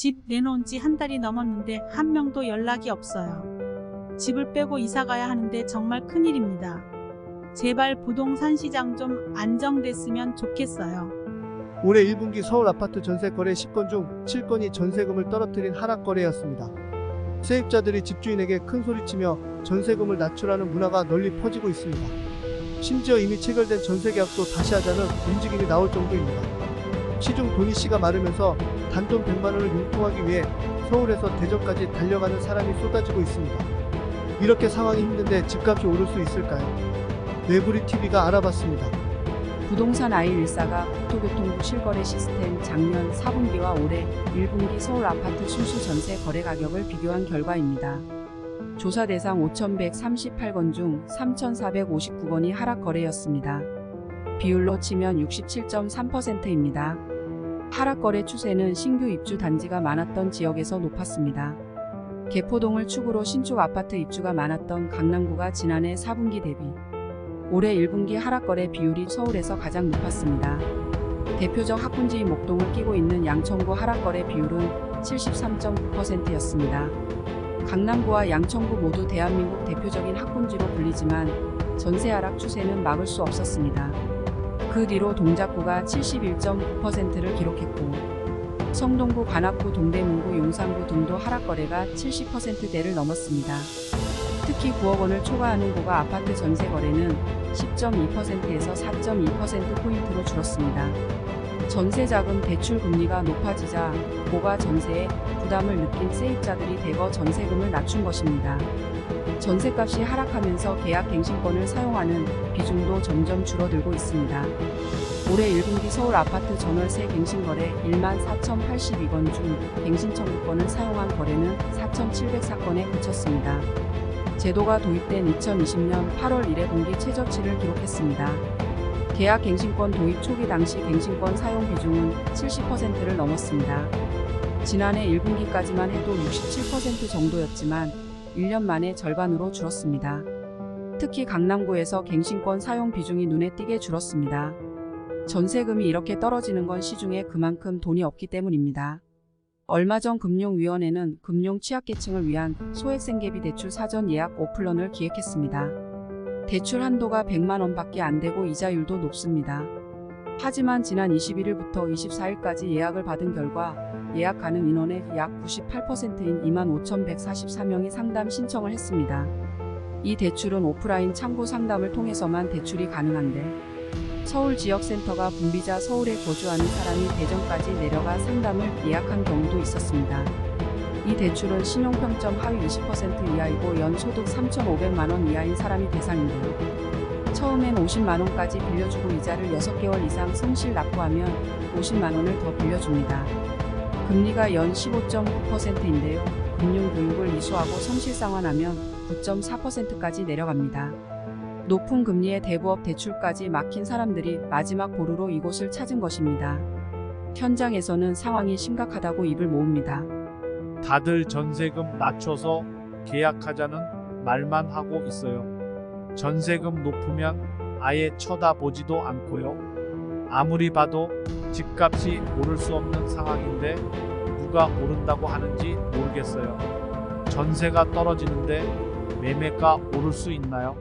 집 내놓은 지 한 달이 넘었는데 한 명도 연락이 없어요. 집을 빼고 이사 가야 하는데 정말 큰일입니다. 제발 부동산 시장 좀 안정됐으면 좋겠어요. 올해 1분기 서울 아파트 전세 거래 10건 중 7건이 전세금을 떨어뜨린 하락 거래였습니다. 세입자들이 집주인에게 큰 소리치며 전세금을 낮추라는 문화가 널리 퍼지고 있습니다. 심지어 이미 체결된 전세 계약도 다시 하자는 움직임이 나올 정도입니다. 시중 돈이 씨가 마르면서 단돈 100만 원을 융통하기 위해 서울에서 대전까지 달려가는 사람이 쏟아지고 있습니다. 이렇게 상황이 힘든데 집값이 오를 수 있을까요? 네브리 TV가 알아봤습니다. 부동산 i14가 국토교통부 실거래 시스템 작년 4분기와 올해 1분기 서울 아파트 순수 전세 거래 가격을 비교한 결과입니다. 조사 대상 5,138건 중 3,459건이 하락 거래였습니다. 비율로 치면 67.3%입니다. 하락 거래 추세는 신규 입주 단지가 많았던 지역에서 높았습니다. 개포동을 축으로 신축 아파트 입주가 많았던 강남구가 지난해 4분기 대비 올해 1분기 하락 거래 비율이 서울에서 가장 높았습니다. 대표적 학군지인 목동을 끼고 있는 양천구 하락 거래 비율은 73.9%였습니다. 강남구와 양천구 모두 대한민국 대표적인 학군지로 불리지만 전세 하락 추세는 막을 수 없었습니다. 그 뒤로 동작구가 71.9%를 기록했고 성동구, 관악구, 동대문구, 용산구 등도 하락 거래가 70%대를 넘었습니다. 특히 9억 원을 초과하는 고가 아파트 전세 거래는 10.2%에서 4.2%포인트로 줄었습니다. 전세자금 대출 금리가 높아지자 고가 전세에 부담을 느낀 세입자들이 대거 전세금을 낮춘 것입니다. 전세값이 하락하면서 계약 갱신권을 사용하는 비중도 점점 줄어들고 있습니다. 올해 1분기 서울 아파트 전월세 갱신거래 14,082건 중 갱신 청구권을 사용한 거래는 4,704건에 그쳤습니다. 제도가 도입된 2020년 8월 1회 분기 최저치를 기록했습니다. 계약 갱신권 도입 초기 당시 갱신권 사용 비중은 70%를 넘었습니다. 지난해 1분기까지만 해도 67% 정도였지만 1년 만에 절반으로 줄었습니다. 특히 강남구에서 갱신권 사용 비중이 눈에 띄게 줄었습니다. 전세금이 이렇게 떨어지는 건 시중에 그만큼 돈이 없기 때문입니다. 얼마 전 금융위원회는 금융 취약계층을 위한 소액생계비 대출 사전 예약 오픈런을 기획했습니다. 대출 한도가 100만 원밖에 안 되고 이자율도 높습니다. 하지만 지난 21일부터 24일까지 예약을 받은 결과 예약 가능 인원의 약 98%인 25,144명이 상담 신청을 했습니다. 이 대출은 오프라인 창구 상담을 통해서만 대출이 가능한데 서울 지역센터가 분비자 서울에 거주하는 사람이 대전까지 내려가 상담을 예약한 경우도 있었습니다. 이 대출은 신용평점 하위 20% 이하이고 연소득 3,500만 원 이하인 사람이 대상인데요. 처음엔 50만 원까지 빌려주고 이자를 6개월 이상 성실 납부하면 50만 원을 더 빌려줍니다. 금리가 연 15.9%인데요. 금융교육을 이수하고 성실상환하면 9.4%까지 내려갑니다. 높은 금리의 대부업 대출까지 막힌 사람들이 마지막 보루로 이곳을 찾은 것입니다. 현장에서는 상황이 심각하다고 입을 모읍니다. 다들 전세금 낮춰서 계약하자는 말만 하고 있어요. 전세금 높으면 아예 쳐다보지도 않고요. 아무리 봐도 집값이 오를 수 없는 상황인데 누가 오른다고 하는지 모르겠어요. 전세가 떨어지는데 매매가 오를 수 있나요?